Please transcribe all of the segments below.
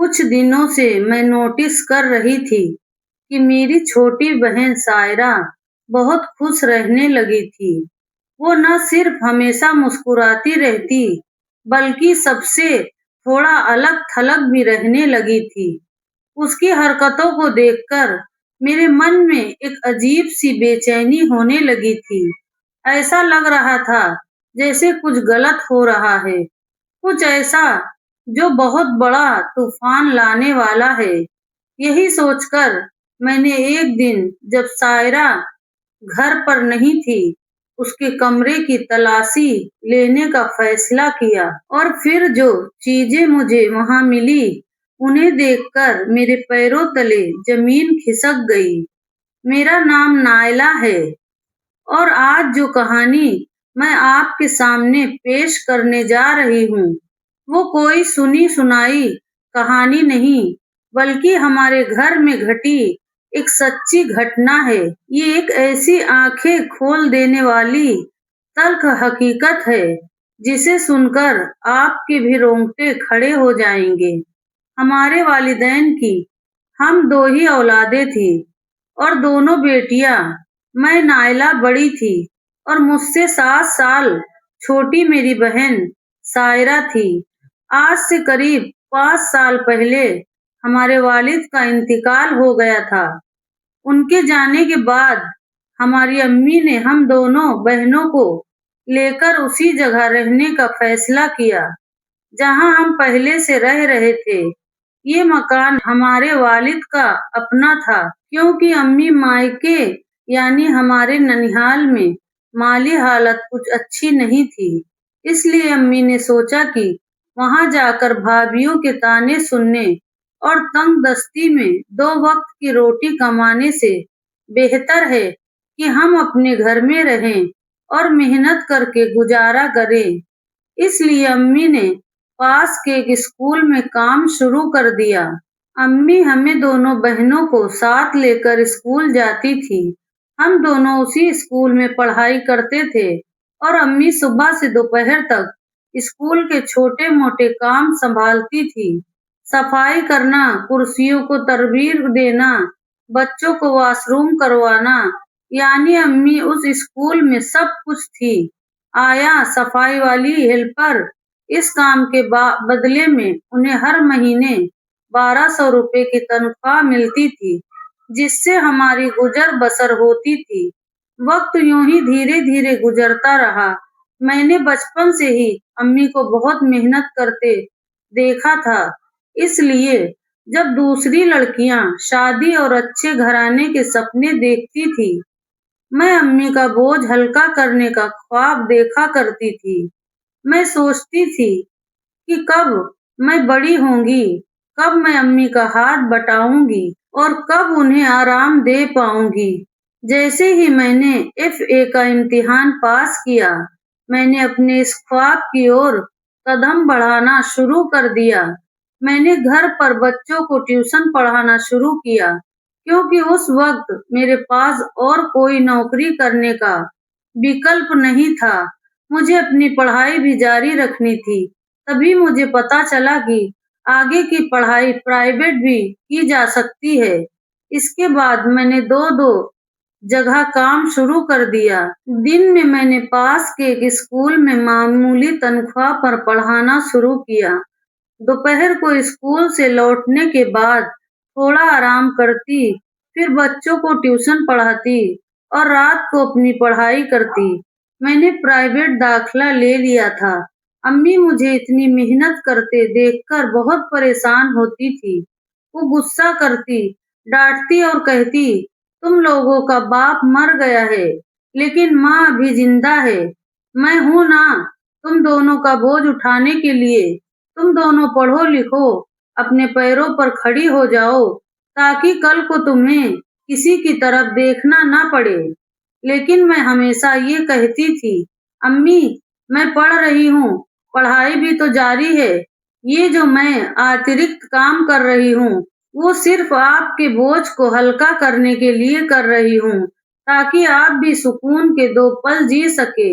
कुछ दिनों से मैं नोटिस कर रही थी कि मेरी छोटी बहन सायरा बहुत खुश रहने लगी थी। वो न सिर्फ हमेशा मुस्कुराती रहती, बल्कि सबसे थोड़ा अलग-थलग भी रहने लगी थी। उसकी हरकतों को देखकर मेरे मन में एक अजीब-सी बेचैनी होने लगी थी। ऐसा लग रहा था जैसे कुछ गलत हो रहा है, कुछ ऐसा जो बहुत बड़ा तूफान लाने वाला है। यही सोचकर मैंने एक दिन जब सायरा घर पर नहीं थी, उसके कमरे की तलाशी लेने का फैसला किया और फिर जो चीजें मुझे वहां मिली, उन्हें देखकर मेरे पैरों तले जमीन खिसक गई। मेरा नाम नायला है और आज जो कहानी मैं आपके सामने पेश करने जा रही हूँ, वो कोई सुनी-सुनाई कहानी नहीं, बल्कि हमारे घर में घटी एक सच्ची घटना है। ये एक ऐसी आंखें खोल देने वाली तल्ख हकीकत है, जिसे सुनकर आपके भी रोंगटे खड़े हो जाएंगे। हमारे वालिदैन की हम दो ही औलादें थी और दोनों बेटियां। मैं नायला बड़ी थी और मुझसे 7 साल छोटी मेरी बहन सायरा थी। आज से करीब 5 साल पहले हमारे वालिद का इंतकाल हो गया था। उनके जाने के बाद हमारी अम्मी ने हम दोनों बहनों को लेकर उसी जगह रहने का फैसला किया, जहां हम पहले से रह रहे थे। ये मकान हमारे वालिद का अपना था, क्योंकि अम्मी मायके यानी हमारे ननिहाल में माली हालत कुछ अच्छी नहीं थी। इसलिए अम्मी ने सोचा कि वहां जाकर भाभीयों के ताने सुनने और तंग-दस्ती में 2 वक्त की रोटी कमाने से बेहतर है कि हम अपने घर में रहें और मेहनत करके गुजारा करें। इसलिए अम्मी ने पास के एक स्कूल में काम शुरू कर दिया। अम्मी हमें दोनों बहनों को साथ लेकर स्कूल जाती थी। हम दोनों उसी स्कूल में पढ़ाई करते थे और अम्मी सुबह से दोपहर तक स्कूल के छोटे-मोटे काम संभालती थी। सफाई करना, कुर्सियों को तरतीब देना, बच्चों को वॉशरूम करवाना, यानी अम्मी उस स्कूल में सब कुछ थी। आया, सफाई वाली, हेल्पर। इस काम के बदले में उन्हें हर महीने 1200 रुपए की तनख्वाह मिलती थी, जिससे हमारी गुजर बसर होती थी। वक्त यूं ही धीरे-धीरे गुजरता रहा। मैंने बचपन से ही अम्मी को बहुत मेहनत करते देखा था, इसलिए जब दूसरी लड़कियां शादी और अच्छे घराने के सपने देखती थी, मैं अम्मी का बोझ हल्का करने का ख्वाब देखा करती थी। मैं सोचती थी कि कब मैं बड़ी होंगी, कब मैं अम्मी का हाथ बटाऊंगी और कब उन्हें आराम दे पाऊंगी। जैसे ही मैंने एफए का इम्तिहान पास किया, मैंने अपने इस ख्वाब की ओर कदम बढ़ाना शुरू कर दिया। मैंने घर पर बच्चों को ट्यूशन पढ़ाना शुरू किया, क्योंकि उस वक्त मेरे पास और कोई नौकरी करने का विकल्प नहीं था। मुझे अपनी पढ़ाई भी जारी रखनी थी। तभी मुझे पता चला कि आगे की पढ़ाई प्राइवेट भी की जा सकती है। इसके बाद मैंने 2-2 जगह काम शुरू कर दिया। दिन में मैंने पास के एक स्कूल में मामूली तनख्वाह पर पढ़ाना शुरू किया। दोपहर को स्कूल से लौटने के बाद थोड़ा आराम करती, फिर बच्चों को ट्यूशन पढ़ाती और रात को अपनी पढ़ाई करती। मैंने प्राइवेट दाखिला ले लिया था। अम्मी मुझे इतनी मेहनत करते देखकर बहुत परेशान होती थी। वो गुस्सा करती, डांटती और कहती, तुम लोगों का बाप मर गया है, लेकिन माँ अभी जिंदा है। मैं हूँ ना तुम दोनों का बोझ उठाने के लिए। तुम दोनों पढ़ो लिखो, अपने पैरों पर खड़ी हो जाओ, ताकि कल को तुम्हें किसी की तरफ देखना ना पड़े। लेकिन मैं हमेशा ये कहती थी, अम्मी मैं पढ़ रही हूँ, पढ़ाई भी तो जारी है। ये जो मैं अतिरिक्त काम कर रही हूँ, वो सिर्फ आपके बोझ को हल्का करने के लिए कर रही हूँ, ताकि आप भी सुकून के 2 पल जी सके।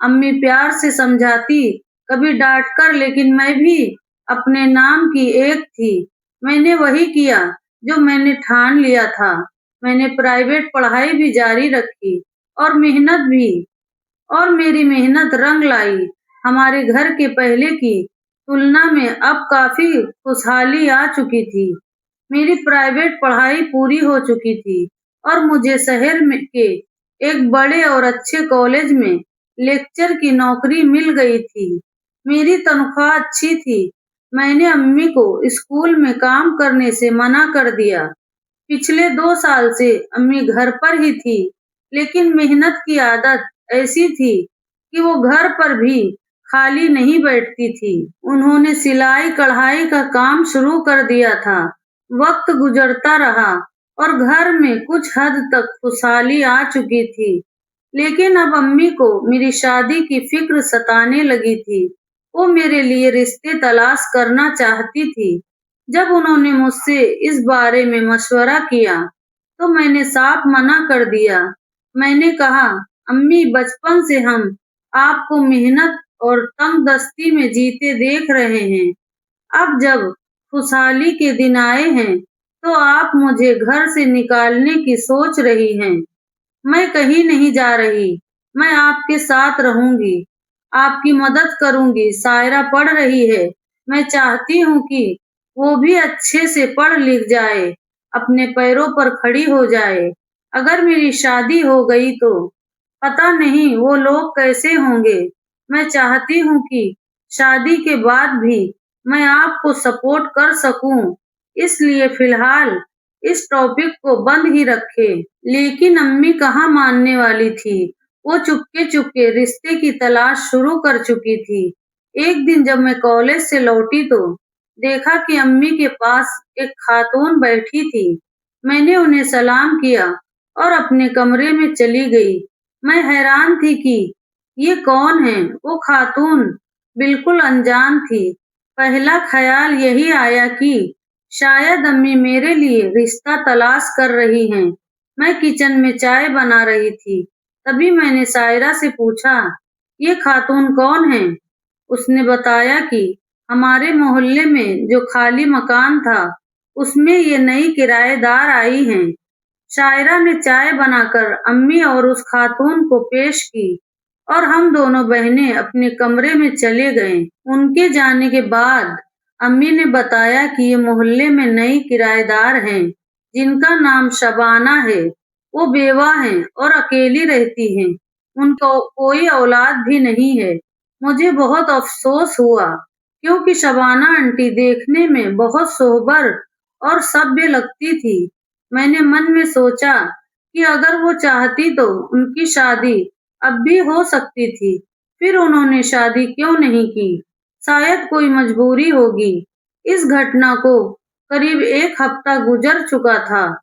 अम्मी प्यार से समझाती, कभी डांट कर, लेकिन मैं भी अपने नाम की एक थी। मैंने वही किया जो मैंने ठान लिया था। मैंने प्राइवेट पढ़ाई भी जारी रखी और मेहनत भी और मेरी मेहनत रंग लाई। हमारे घर के पहले की तुलना में अब काफ़ी खुशहाली आ चुकी थी। मेरी प्राइवेट पढ़ाई पूरी हो चुकी थी और मुझे शहर में के एक बड़े और अच्छे कॉलेज में लेक्चर की नौकरी मिल गई थी। मेरी तनख्वाह अच्छी थी। मैंने अम्मी को स्कूल में काम करने से मना कर दिया। पिछले 2 साल से अम्मी घर पर ही थी, लेकिन मेहनत की आदत ऐसी थी कि वो घर पर भी खाली नहीं बैठती थी। उन्होंने सिलाई-कढ़ाई का काम शुरू कर दिया था। वक्त गुजरता रहा और घर में कुछ हद तक खुशहाली आ चुकी थी। लेकिन अब अम्मी को मेरी शादी की फिक्र सताने लगी थी। वो मेरे लिए रिश्ते तलाश करना चाहती थी। जब उन्होंने मुझसे इस बारे में मशवरा किया, तो मैंने साफ मना कर दिया। मैंने कहा, अम्मी बचपन से हम आपको मेहनत और तंगदस्ती में जीते देख रहे हैं। अब जब खुशहाली के दिन आए हैं, तो आप मुझे घर से निकालने की सोच रही हैं। मैं कहीं नहीं जा रही। मैं आपके साथ रहूँगी, आपकी मदद करूँगी। सायरा पढ़ रही है। मैं चाहती हूँ कि वो भी अच्छे से पढ़ लिख जाए, अपने पैरों पर खड़ी हो जाए। अगर मेरी शादी हो गई तो पता नहीं वो लोग कैसे होंगे। मैं चाहती हूँ कि शादी के बाद भी मैं आपको सपोर्ट कर सकूँ। इसलिए फिलहाल इस टॉपिक को बंद ही रखे। लेकिन अम्मी कहाँ मानने वाली थी। वो चुपके-चुपके रिश्ते की तलाश शुरू कर चुकी थी। एक दिन जब मैं कॉलेज से लौटी तो देखा कि अम्मी के पास एक खातून बैठी थी। मैंने उन्हें सलाम किया और अपने कमरे में चली गई। मैं हैरान थी कि ये कौन है? वो खातून बिल्कुल अनजान थी। पहला ख्याल यही आया कि शायद अम्मी मेरे लिए रिश्ता तलाश कर रही हैं। मैं किचन में चाय बना रही थी। तभी मैंने सायरा से पूछा, ये खातून कौन है? उसने बताया कि हमारे मोहल्ले में जो खाली मकान था, उसमें ये नई किराएदार आई हैं। शायरा ने चाय बनाकर अम्मी और उस खातून को पेश की और हम दोनों बहनें अपने कमरे में चले गए। उनके जाने के बाद अम्मी ने बताया कि ये मोहल्ले में नई किराएदार हैं, जिनका नाम शबाना है। वो बेवा हैं और अकेली रहती हैं। उनको कोई औलाद भी नहीं है। मुझे बहुत अफसोस हुआ, क्योंकि शबाना आंटी देखने में बहुत सोबर और सभ्य लगती थी। मैंने मन में सोचा कि अगर वो चाहती तो उनकी शादी अब भी हो सकती थी। फिर उन्होंने शादी क्यों नहीं की? शायद कोई मजबूरी होगी। इस घटना को करीब 1 हफ्ता गुजर चुका था।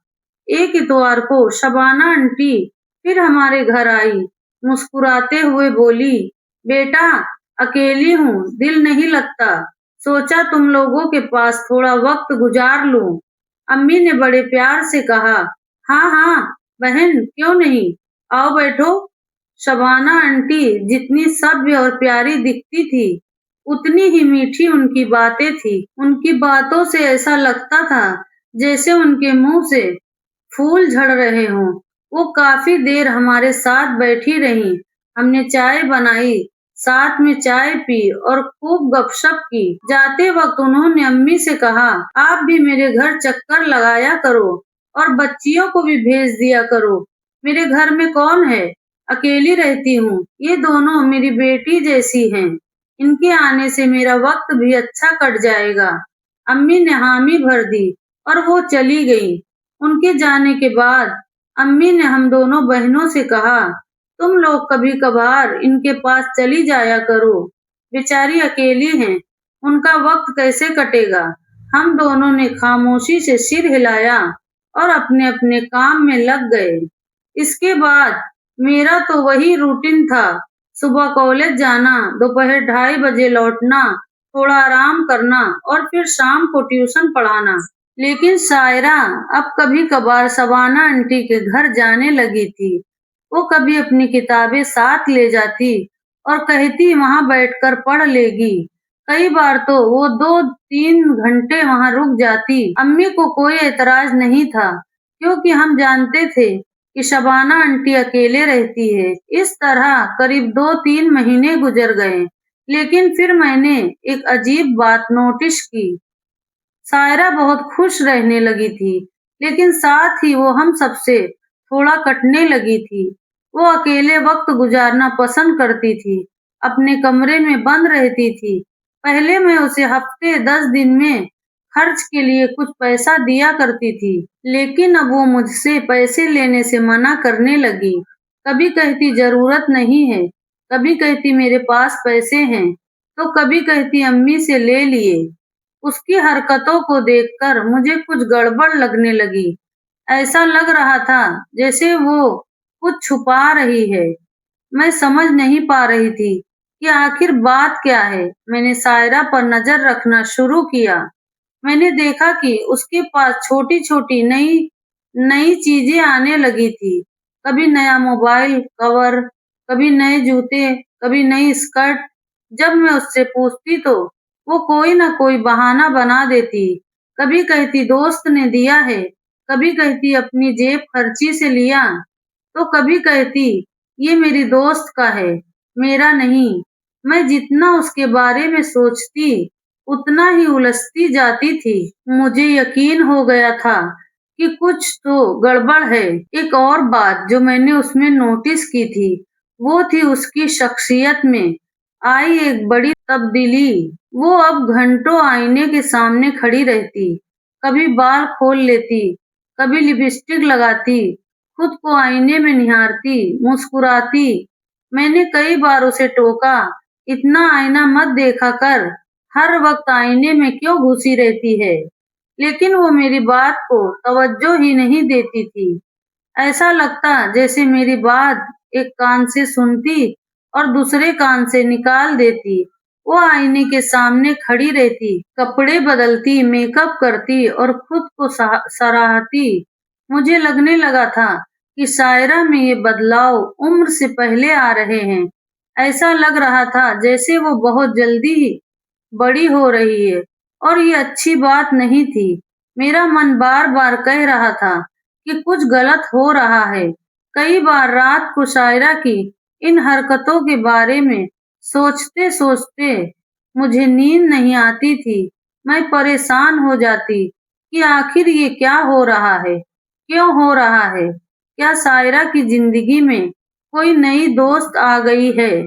एक इतवार को शबाना आंटी फिर हमारे घर आई। मुस्कुराते हुए बोली, बेटा अकेली हूँ, दिल नहीं लगता। सोचा तुम लोगों के पास थोड़ा वक्त गुजार लूं। अम्मी ने बड़े प्यार से कहा, हाँ हाँ बहन क्यों नहीं, आओ बैठो। शबाना आंटी जितनी सभ्य और प्यारी दिखती थी, उतनी ही मीठी उनकी बातें थी। उनकी बातों से ऐसा लगता था जैसे उनके मुंह से फूल झड़ रहे हों। वो काफी देर हमारे साथ बैठी रहीं। हमने चाय बनाई, साथ में चाय पी और खूब गपशप की। जाते वक्त उन्होंने अम्मी से कहा, आप भी मेरे घर चक्कर लगाया करो और बच्चियों को भी भेज दिया करो। मेरे घर में कौन है? अकेली रहती हूँ। ये दोनों मेरी बेटी जैसी हैं। इनके आने से मेरा वक्त भी अच्छा कट जाएगा। अम्मी ने हामी भर दी और वो चली गई। उनके जाने के बाद अम्मी ने हम दोनों बहनों से कहा, तुम लोग कभी-कभार इनके पास चली जाया करो। बेचारी अकेली हैं, उनका वक्त कैसे कटेगा? हम दोनों ने खामोशी से सिर हिलाया और अपने-अपने काम में लग गए। इसके बाद मेरा तो वही रूटीन था, सुबह कॉलेज जाना, दोपहर 2:30 बजे लौटना, थोड़ा आराम करना और फिर शाम को ट्यूशन पढ़ाना। लेकिन शायरा अब कभी-कभार शबाना आंटी के घर जाने लगी थी। वो कभी अपनी किताबें साथ ले जाती और कहती वहाँ बैठकर पढ़ लेगी। कई बार तो वो 2-3 घंटे वहाँ रुक जाती। अम्मी को कोई एतराज नहीं था, क्योंकि हम जानते थे कि शबाना आंटी अकेले रहती है। इस तरह करीब 2-3 महीने गुजर गए। लेकिन फिर मैंने एक अजीब बात नोटिस की। सायरा बहुत खुश रहने लगी थी, लेकिन साथ ही वो हम सबसे थोड़ा कटने लगी थी। वो अकेले वक्त गुजारना पसंद करती थी, अपने कमरे में बंद रहती थी। पहले मैं उसे हफ्ते 10 दिन में खर्च के लिए कुछ पैसा दिया करती थी, लेकिन अब वो मुझसे पैसे लेने से मना करने लगी। कभी कहती जरूरत नहीं है, कभी कहती मेरे पास पैसे हैं, तो कभी कहती अम्मी से ले लिए। उसकी हरकतों को देखकर मुझे कुछ गड़बड़ लगने लगी। ऐसा लग रहा था जैसे वो कुछ छुपा रही है। मैं समझ नहीं पा रही थी कि आखिर बात क्या है। मैंने सायरा पर नजर रखना शुरू किया। मैंने देखा कि उसके पास छोटी-छोटी नई नई चीजें आने लगी थी। कभी नया मोबाइल कवर, कभी नए जूते, कभी नई स्कर्ट। जब मैं उससे पूछती तो वो कोई न कोई बहाना बना देती। कभी कहती दोस्त ने दिया है, कभी कहती अपनी जेब खर्ची से लिया, तो कभी कहती ये मेरी दोस्त का है, मेरा नहीं। मैं जितना उसके बारे में सोचती, उतना ही उलझती जाती थी। मुझे यकीन हो गया था कि कुछ तो गड़बड़ है। एक और बात जो मैंने उसमें नोटिस की थी, वो थी उसकी शख्सियत में आई एक बड़ी तब्दीली। वो अब घंटों आईने के सामने खड़ी रहती, कभी बाल खोल लेती, कभी लिपस्टिक लगाती, खुद को आईने में निहारती, मुस्कुराती। मैंने कई बार उसे टोका, इतना आईना मत देखा कर, हर वक्त आईने में क्यों घुसी रहती है? लेकिन वो मेरी बात को तवज्जो ही नहीं देती थी। ऐसा लगता जैसे मेरी बात एक कान से सुनती और दूसरे कान से निकाल देती। वो आईने के सामने खड़ी रहती, कपड़े बदलती, मेकअप करती और खुद को सराहती। मुझे लगने लगा था कि सायरा में ये बदलाव उम्र से पहले आ रहे हैं। ऐसा लग रहा था जैसे वो बहुत जल्दी ही बड़ी हो रही है, और ये अच्छी बात नहीं थी। मेरा मन बार-बार कह रहा था कि कुछ गलत हो रहा है। कई बार रात को शायरा की इन हरकतों के बारे में सोचते-सोचते मुझे नींद नहीं आती थी। मैं परेशान हो जाती कि आखिर ये क्या हो रहा है? क्यों हो रहा है? क्या शायरा की जिंदगी में कोई नई दोस्त आ गई है,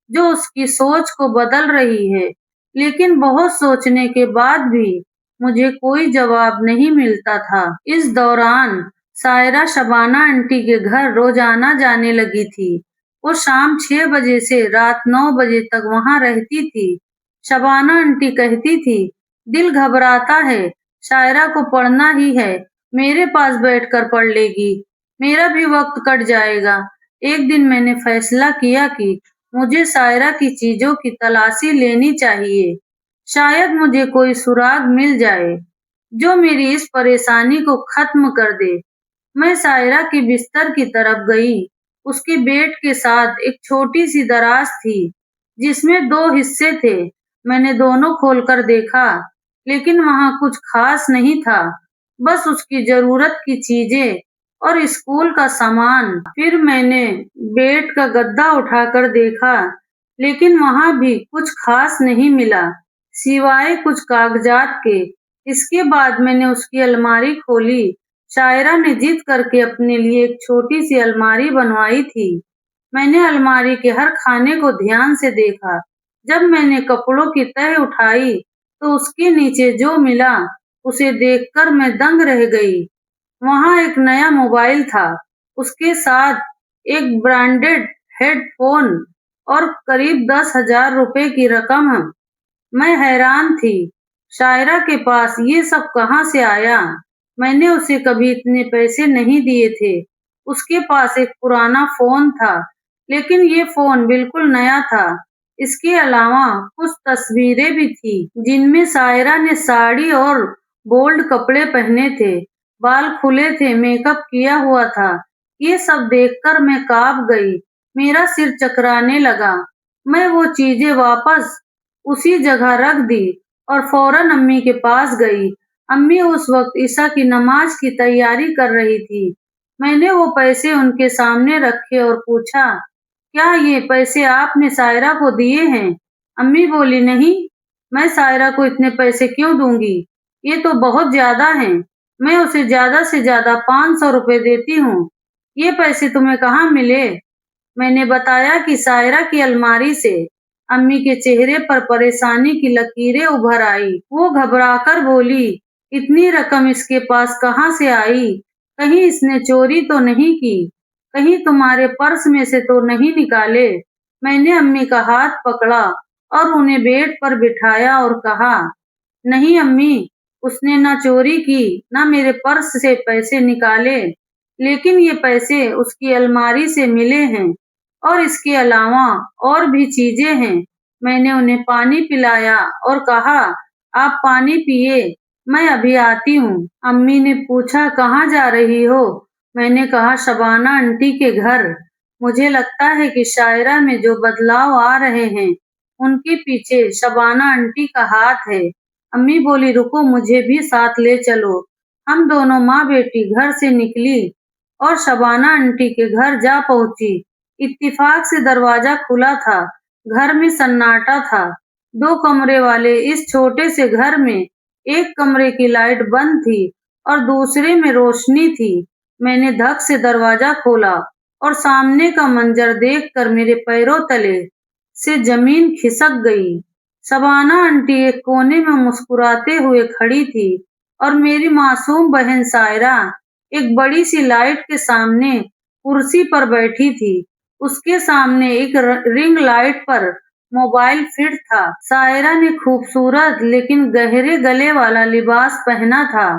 जो उसकी सोच को बदल रही है? लेकिन बहुत सोचने के बाद भी मुझे कोई जवाब नहीं मिलता था। इस दौरान सायरा शबाना आंटी के घर रोजाना जाने लगी थी। वो शाम 6 बजे से रात 9 बजे तक वहाँ रहती थी। शबाना आंटी कहती थी, दिल घबराता है, शायरा को पढ़ना ही है, मेरे पास बैठकर पढ़ लेगी, मेरा भी वक्त कट जाएगा। एक दिन मैंने फैसला किया कि मुझे सायरा की चीजों की तलाशी लेनी चाहिए। शायद मुझे कोई सुराग मिल जाए, जो मेरी इस परेशानी को खत्म कर दे। मैं सायरा के बिस्तर की तरफ गई। उसके बेड के साथ एक छोटी-सी दराज थी, जिसमें 2 हिस्से थे। मैंने दोनों खोलकर देखा, लेकिन वहाँ कुछ खास नहीं था, बस उसकी ज़रूरत की चीज़ें और स्कूल का सामान। फिर मैंने बेड का गद्दा उठाकर देखा, लेकिन वहाँ भी कुछ खास नहीं मिला, सिवाय कुछ कागजात के। इसके बाद मैंने उसकी अलमारी खोली। शायरा ने जिद करके अपने लिए एक छोटी-सी अलमारी बनवाई थी। मैंने अलमारी के हर खाने को ध्यान से देखा। जब मैंने कपड़ों की तह उठाई, तो उसके नीचे जो मिला, उसे देखकर मैं दंग रह गई। वहाँ एक नया मोबाइल था, उसके साथ एक ब्रांडेड हेडफ़ोन और करीब 10,000 रुपए की रकम। मैं हैरान थी, शायरा के पास ये सब कहाँ से आया? मैंने उसे कभी इतने पैसे नहीं दिए थे। उसके पास एक पुराना फ़ोन था, लेकिन ये फ़ोन बिल्कुल नया था। इसके अलावा कुछ तस्वीरें भी थी, जिनमें शायरा ने साड़ी और बोल्ड कपड़े पहने थे, बाल खुले थे, मेकअप किया हुआ था। ये सब देखकर मैं काँप गई, मेरा सिर चकराने लगा। मैं वो चीज़ें वापस उसी जगह रख दी और फौरन अम्मी के पास गई। अम्मी उस वक्त ईशा की नमाज की तैयारी कर रही थी। मैंने वो पैसे उनके सामने रखे और पूछा, क्या ये पैसे आपने सायरा को दिए हैं? अम्मी बोली, नहीं, मैं सायरा को इतने पैसे क्यों दूंगी? ये तो बहुत ज्यादा हैं। मैं उसे ज्यादा से ज्यादा 500 रुपए देती हूँ। ये पैसे तुम्हें कहाँ मिले? मैंने बताया कि सायरा की अलमारी से। अम्मी के चेहरे पर परेशानी की लकीरें उभर आई। वो घबराकर बोली, इतनी रकम इसके पास कहाँ से आई? कहीं इसने चोरी तो नहीं की? कहीं तुम्हारे पर्स में से तो नहीं निकाले? मैंने अम्मी का हाथ पकड़ा और उन्हें बेड पर बिठाया और कहा, नहीं अम्मी, उसने ना चोरी की, ना मेरे पर्स से पैसे निकाले, लेकिन ये पैसे उसकी अलमारी से मिले हैं और इसके अलावा और भी चीजें हैं। मैंने उन्हें पानी पिलाया और कहा, आप पानी पिए, मैं अभी आती हूँ। अम्मी ने पूछा, कहाँ जा रही हो? मैंने कहा, शबाना आंटी के घर। मुझे लगता है कि शायरा में जो बदलाव आ रहे हैं, उनके पीछे शबाना आंटी का हाथ है। अम्मी बोली, रुको, मुझे भी साथ ले चलो। हम दोनों माँ बेटी घर से निकली और शबाना आंटी के घर जा पहुंची। इत्तेफाक से दरवाजा खुला था। घर में सन्नाटा था। 2 कमरे वाले इस छोटे से घर में एक कमरे की लाइट बंद थी और दूसरे में रोशनी थी। मैंने धक से दरवाजा खोला और सामने का मंजर देखकर मेरे पैरों तले से जमीन खिसक गई। शबाना आंटी एक कोने में मुस्कुराते हुए खड़ी थी और मेरी मासूम बहन सायरा एक बड़ी सी लाइट के सामने कुर्सी पर बैठी थी। उसके सामने एक रिंग लाइट पर मोबाइल फिट था। सायरा ने खूबसूरत लेकिन गहरे गले वाला लिबास पहना था।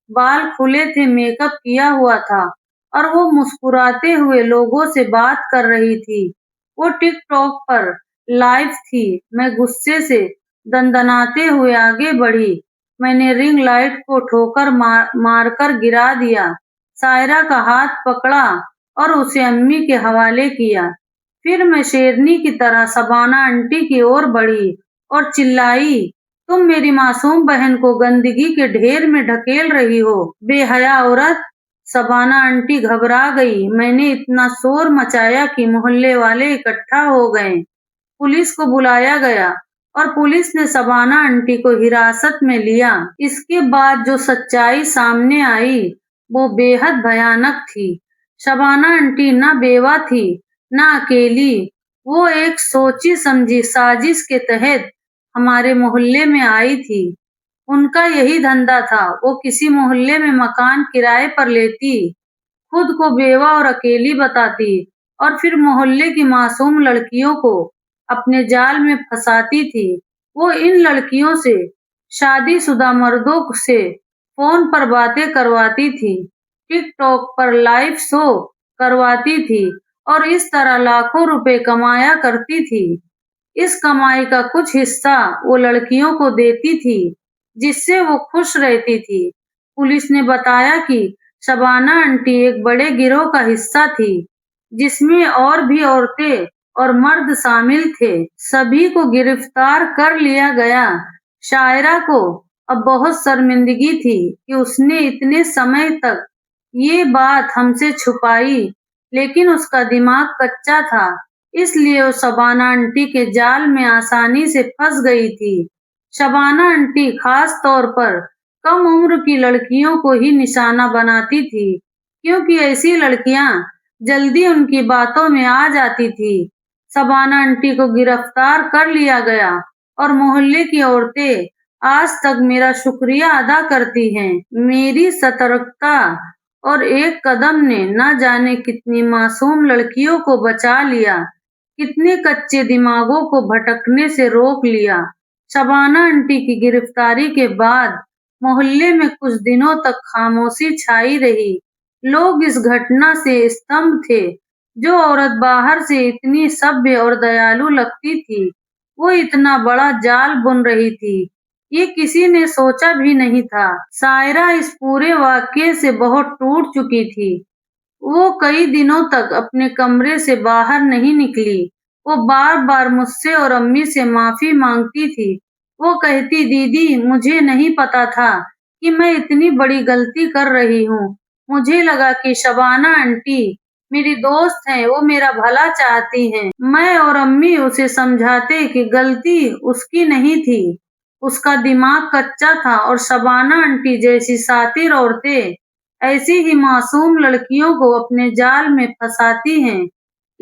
बाल खुले थे, मेकअप किया हुआ था और वो मुस्कुराते हुए लोगों से बात कर रही थी। वो टिकटॉक पर लाइव थी। मैं गुस्से से दंदनाते हुए आगे बढ़ी। मैंने रिंग लाइट को ठोकर मारकर गिरा दिया। सायरा का हाथ पकड़ा और उसे अम्मी के हवाले किया। फिर मैं शेरनी की तरह शबाना आंटी की ओर बढ़ी और चिल्लाई, तुम मेरी मासूम बहन को गंदगी के ढेर में ढकेल रही हो, बेहया औरत। शबाना आंटी घबरा गई। मैंने इतना शोर मचाया कि मोहल्ले वाले इकट्ठा हो गए। पुलिस को बुलाया गया और पुलिस ने शबाना आंटी को हिरासत में लिया। इसके बाद जो सच्चाई सामने आई वो बेहद भयानक थी। शबाना आंटी ना बेवा थी, ना अकेली। वो एक सोची समझी साजिश के तहत हमारे मोहल्ले में आई थी। उनका यही धंधा था। वो किसी मोहल्ले में मकान किराए पर लेती, खुद को बेवा और अकेली बताती और फिर मोहल्ले की मासूम लड़कियों को अपने जाल में फंसाती थी। वो इन लड़कियों से शादीशुदा मर्दों से फोन पर बातें करवाती थी, टिकटॉक पर लाइव शो करवाती थी और इस तरह लाखों रुपए कमाया करती थी। इस कमाई का कुछ हिस्सा वो लड़कियों को देती थी, जिससे वो खुश रहती थी। पुलिस ने बताया कि शबाना आंटी एक बड़े गिरोह का हिस्सा थी, जिसमें और भी औरतें और मर्द शामिल थे। सभी को गिरफ्तार कर लिया गया। शायरा को अब बहुत शर्मिंदगी थी कि उसने इतने समय तक ये बात हमसे छुपाई, लेकिन उसका दिमाग कच्चा था, इसलिए वो शबाना आंटी के जाल में आसानी से फंस गई थी। शबाना आंटी खास तौर पर कम उम्र की लड़कियों को ही निशाना बनाती थी, क्योंकि ऐसी लड़कियां जल्दी उनकी बातों में आ जाती थी। शबाना आंटी को गिरफ्तार कर लिया गया और मोहल्ले की औरतें आज तक मेरा शुक्रिया अदा करती हैं। मेरी सतर्कता और एक कदम ने न जाने कितनी मासूम लड़कियों को बचा लिया, कितने कच्चे दिमागों को भटकने से रोक लिया। शबाना आंटी की गिरफ्तारी के बाद मोहल्ले में कुछ दिनों तक खामोशी छाई रही। लोग इस घटना से स्तब्ध थे। जो औरत बाहर से इतनी सभ्य और दयालु लगती थी, वो इतना बड़ा जाल बुन रही थी, ये किसी ने सोचा भी नहीं था। सायरा इस पूरे वाकये से बहुत टूट चुकी थी। वो कई दिनों तक अपने कमरे से बाहर नहीं निकली। वो बार-बार मुझसे और अम्मी से माफ़ी माँगती थी। वो कहती, "दीदी, मुझे नहीं पता था कि मैं इतनी बड़ी गलती कर रही हूँ। मुझे लगा कि शबाना आंटी मेरी दोस्त हैं, वो मेरा भला चाहती हैं।" मैं और अम्मी उसे समझाते कि गलती उसकी नहीं थी, उसका दिमाग कच्चा था और शबाना आंटी जैसी शातिर औरतें ऐसी ही मासूम लड़कियों को अपने जाल में फँसाती हैं।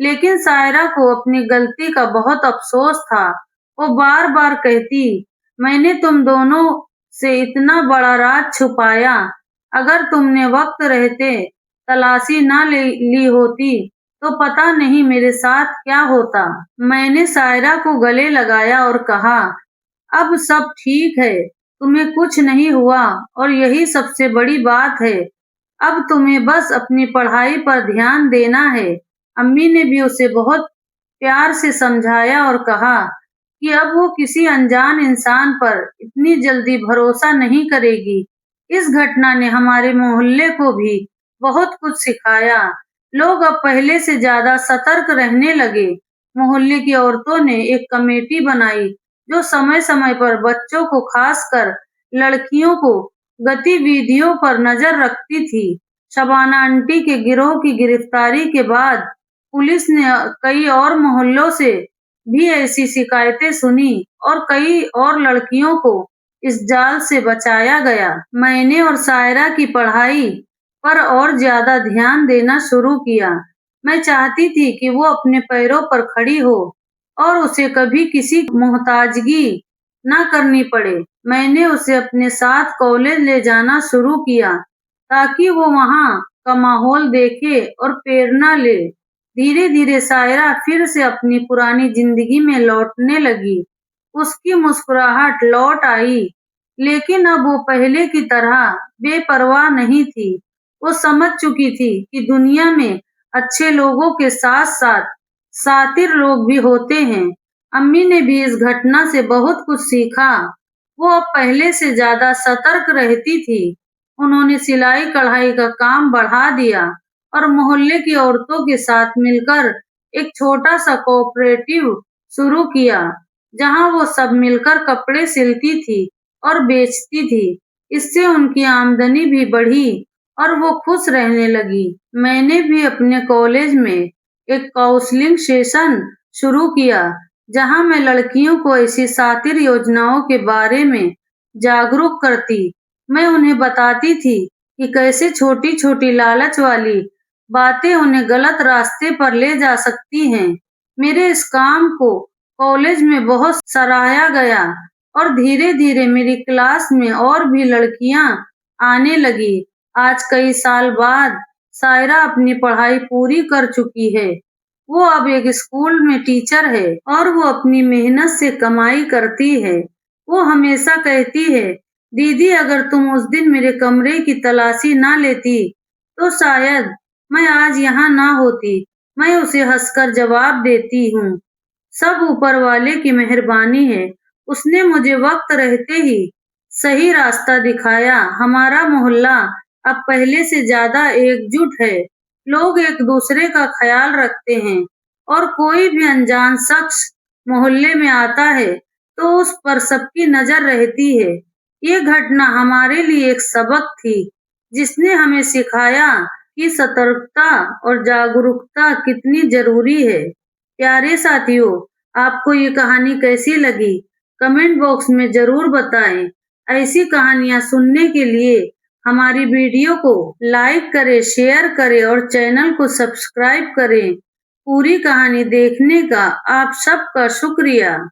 लेकिन सायरा को अपनी गलती का बहुत अफ़सोस था। वो बार-बार कहती, "मैंने तुम दोनों से इतना बड़ा राज छुपाया। अगर तुमने वक़्त रहते तलाशी ना ले ली होती, तो पता नहीं मेरे साथ क्या होता।" मैंने सायरा को गले लगाया और कहा, "अब सब ठीक है, तुम्हें कुछ नहीं हुआ और यही सबसे बड़ी बात है। अब तुम्हें बस अपनी पढ़ाई पर ध्यान देना है।" अम्मी ने भी उसे बहुत प्यार से समझाया और कहा कि अब वो किसी अनजान इंसान पर इतनी जल्दी भरोसा नहीं करेगी। इस घटना ने हमारे मोहल्ले को भी बहुत कुछ सिखाया। लोग अब पहले से ज़्यादा सतर्क रहने लगे। मोहल्ले की औरतों ने एक कमेटी बनाई, जो समय-समय पर बच्चों को खासकर लड़कियों को गतिविधियों पर नज़र रखती थी। शबाना आंटी के गिरोह की गिरफ्तारी के बाद पुलिस ने कई और मोहल्लों से भी ऐसी शिकायतें सुनी और कई और लड़कियों को इस जाल से बचाया गया। मैंने और सायरा की पढ़ाई पर और ज़्यादा ध्यान देना शुरू किया। मैं चाहती थी कि वो अपने पैरों पर खड़ी हो और उसे कभी किसी की मोहताजगी ना करनी पड़े। मैंने उसे अपने साथ कॉलेज ले जाना शुरू किया, ताकि वो वहाँ का माहौल देखे और प्रेरणा ले। धीरे-धीरे सायरा फिर से अपनी पुरानी जिंदगी में लौटने लगी। उसकी मुस्कुराहट लौट आई, लेकिन अब वो पहले की तरह बेपरवाह नहीं थी। वो समझ चुकी थी कि दुनिया में अच्छे लोगों के साथ-साथ शातिर लोग भी होते हैं। अम्मी ने भी इस घटना से बहुत कुछ सीखा। वो अब पहले से ज़्यादा सतर्क रहती थी। उन्होंने सिलाई-कढ़ाई का काम बढ़ा दिया और मोहल्ले की औरतों के साथ मिलकर एक छोटा-सा कोऑपरेटिव शुरू किया, जहाँ वो सब मिलकर कपड़े सिलती थी और बेचती थी। इससे उनकी आमदनी भी बढ़ी और वो खुश रहने लगी। मैंने भी अपने कॉलेज में एक काउंसलिंग सेशन शुरू किया, जहाँ मैं लड़कियों को ऐसी शातिर योजनाओं के बारे में जागरूक करती। मैं उन्हें बताती थी कि कैसे छोटी-छोटी लालच वाली बातें उन्हें गलत रास्ते पर ले जा सकती हैं। मेरे इस काम को कॉलेज में बहुत सराहा गया और धीरे-धीरे मेरी क्लास में और भी लड़कियां आने लगी। आज कई साल बाद सायरा अपनी पढ़ाई पूरी कर चुकी है। वो अब एक स्कूल में टीचर है और वो अपनी मेहनत से कमाई करती है। वो हमेशा कहती है, "दीदी, अगर तुम उस दिन मेरे कमरे की तलाशी ना लेती, तो शायद मैं आज यहाँ ना होती।" मैं उसे हंसकर जवाब देती हूँ, "सब ऊपर वाले की मेहरबानी है। उसने मुझे वक्त रहते ही सही रास्ता दिखाया। हमारा मोहल्ला अब पहले से ज़्यादा एकजुट है। लोग एक दूसरे का ख्याल रखते हैं और कोई भी अनजान शख्स मोहल्ले में आता है, तो उस पर सबकी नज़र रहती है।" ये घटना हमारे लिए एक सबक थी, जिसने हमें सिखाया कि सतर्कता और जागरूकता कितनी ज़रूरी है। प्यारे साथियों, आपको ये कहानी कैसी लगी? कमेंट बॉक्स में ज़रूर बताएं। ऐसी कहानियाँ सुनने के लिए हमारी वीडियो को लाइक करें, शेयर करें और चैनल को सब्सक्राइब करें। पूरी कहानी देखने का आप सबका शुक्रिया।